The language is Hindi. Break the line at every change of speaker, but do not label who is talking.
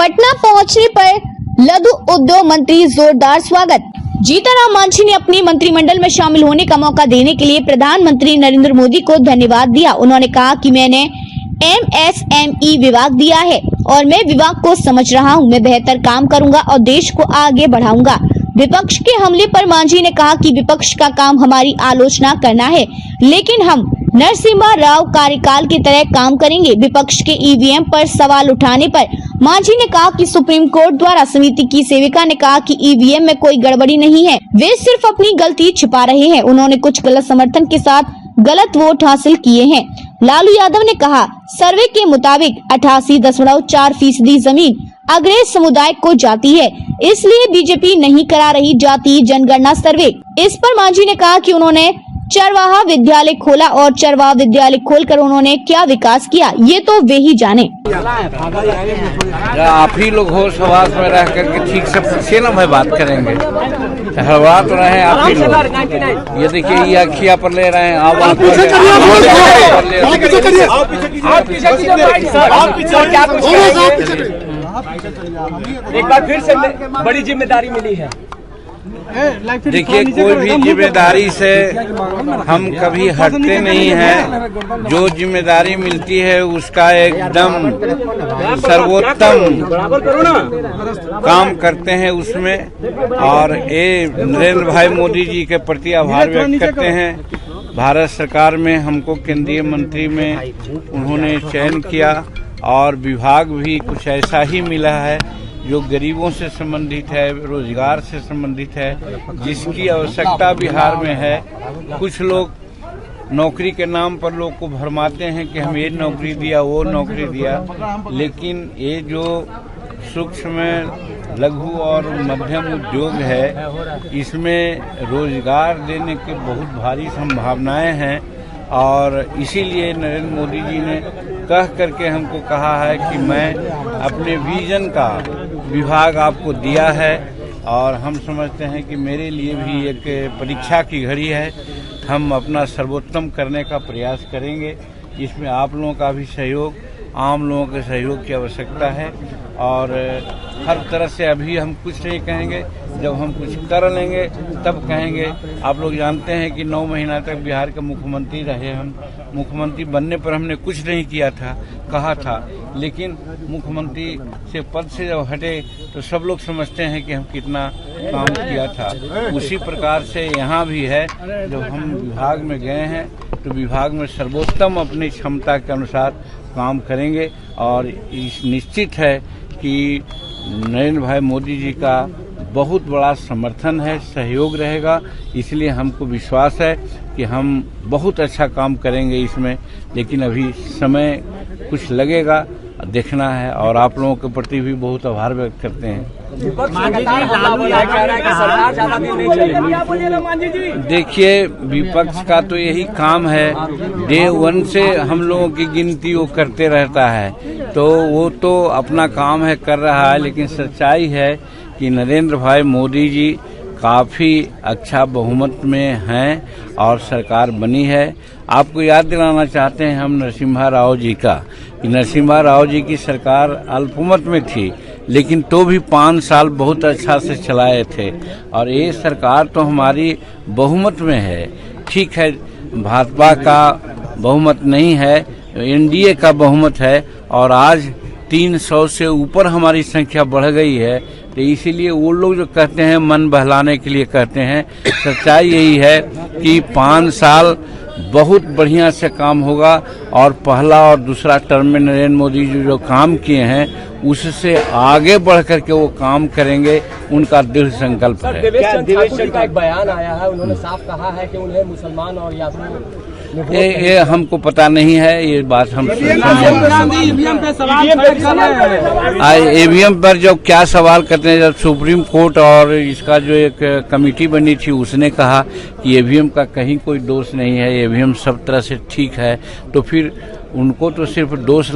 पटना पहुंचने पर लघु उद्योग मंत्री जोरदार स्वागत। जीतन राम मांझी ने अपनी मंत्रिमंडल में शामिल होने का मौका देने के लिए प्रधानमंत्री नरेंद्र मोदी को धन्यवाद दिया। उन्होंने कहा कि मैंने एमएसएमई विभाग दिया है और मैं विभाग को समझ रहा हूं। मैं बेहतर काम करूंगा और देश को आगे बढ़ाऊंगा। विपक्ष के हमले पर मांझी ने कहा कि विपक्ष का काम हमारी आलोचना करना है, लेकिन हम नरसिम्हा राव कार्यकाल की तरह काम करेंगे। विपक्ष के ईवीएम पर सवाल उठाने पर मांझी ने कहा कि सुप्रीम कोर्ट द्वारा समिति की सेविका ने कहा कि ईवीएम में कोई गड़बड़ी नहीं है, वे सिर्फ अपनी गलती छिपा रहे हैं। उन्होंने कुछ गलत समर्थन के साथ गलत वोट हासिल किए हैं। लालू यादव ने कहा, सर्वे के मुताबिक 88.4% जमीन अग्रज समुदाय को जाती है, इसलिए बीजेपी नहीं करा रही जाति जनगणना सर्वे। इस पर मांझी ने कहा कि उन्होंने चरवाहा विद्यालय खोला और चरवाहा विद्यालय खोलकर उन्होंने क्या विकास किया, ये तो वे ही जाने।
आप ही लोग होश हवास में रह करके ठीक से पूछिए ना, भाई बात करेंगे। हवा तो रहे आप ही लोग। ये देखिए, ये अखिया पर ले रहे हैं।
एक बार फिर से बड़ी जिम्मेदारी मिली है।
देखिए, कोई भी जिम्मेदारी से हम कभी हटते नहीं हैं। जो जिम्मेदारी मिलती है उसका एकदम सर्वोत्तम काम करते हैं उसमें। और ये नरेंद्र भाई मोदी जी के प्रति आभार व्यक्त करते हैं। भारत सरकार में हमको केंद्रीय मंत्री में उन्होंने चयन किया और विभाग भी कुछ ऐसा ही मिला है जो गरीबों से संबंधित है, रोजगार से संबंधित है, जिसकी आवश्यकता बिहार में है। कुछ लोग नौकरी के नाम पर लोग को भरमाते हैं कि हम ये नौकरी दिया, वो नौकरी दिया, लेकिन ये जो सूक्ष्म लघु और मध्यम उद्योग है, इसमें रोजगार देने के बहुत भारी संभावनाएं हैं। और इसीलिए नरेंद्र मोदी जी ने कह करके हमको कहा है कि मैं अपने विजन का विभाग आपको दिया है और हम समझते हैं कि मेरे लिए भी एक परीक्षा की घड़ी है। हम अपना सर्वोत्तम करने का प्रयास करेंगे। इसमें आप लोगों का भी सहयोग, आम लोगों के सहयोग की आवश्यकता है। और हर तरह से अभी हम कुछ नहीं कहेंगे, जब हम कुछ कर लेंगे तब कहेंगे। आप लोग जानते हैं कि 9 महीना तक बिहार के मुख्यमंत्री रहे हम। मुख्यमंत्री बनने पर हमने कुछ नहीं किया था, कहा था, लेकिन मुख्यमंत्री से पद से जब हटे तो सब लोग समझते हैं कि हम कितना काम किया था। उसी प्रकार से यहाँ भी है, जब हम विभाग में गए हैं तो विभाग में सर्वोत्तम अपनी क्षमता के अनुसार काम करेंगे। और इस निश्चित है कि नरेंद्र भाई मोदी जी का बहुत बड़ा समर्थन है, सहयोग रहेगा। इसलिए हमको विश्वास है कि हम बहुत अच्छा काम करेंगे इसमें, लेकिन अभी समय कुछ लगेगा, देखना है। और आप लोगों के प्रति भी बहुत आभार व्यक्त करते हैं। देखिए, विपक्ष का तो यही काम है, डे 1 से हम लोगों की गिनती वो करते रहता है, तो वो तो अपना काम है, कर रहा है। लेकिन सच्चाई है कि नरेंद्र भाई मोदी जी काफी अच्छा बहुमत में हैं और सरकार बनी है। आपको याद दिलाना चाहते हैं हम नरसिम्हा राव जी का, कि नरसिम्हा राव जी की सरकार अल्पमत में थी, लेकिन तो भी 5 साल बहुत अच्छा से चलाए थे। और ये सरकार तो हमारी बहुमत में है। ठीक है, भाजपा का बहुमत नहीं है, एनडीए का बहुमत है। और आज 300 से ऊपर हमारी संख्या बढ़ गई है। तो इसीलिए वो लोग जो कहते हैं मन बहलाने के लिए कहते हैं, सच्चाई यही है कि 5 साल बहुत बढ़िया से काम होगा। और पहला और दूसरा टर्म में नरेंद्र मोदी जी जो काम किए हैं उससे आगे बढ़ करके वो काम करेंगे, उनका दृढ़ संकल्प है।
देवेश ठाकुर का एक बयान आया है, उन्होंने साफ कहा है कि उन्हें मुसलमान और यादवों
ये हमको पता नहीं है, ये बात हम ईवीएम पर जो क्या सवाल करते हैं, जब सुप्रीम कोर्ट और इसका जो एक कमेटी बनी थी उसने कहा कि ईवीएम का कहीं कोई दोष नहीं है, ईवीएम सब तरह से ठीक है, तो फिर उनको तो सिर्फ दोष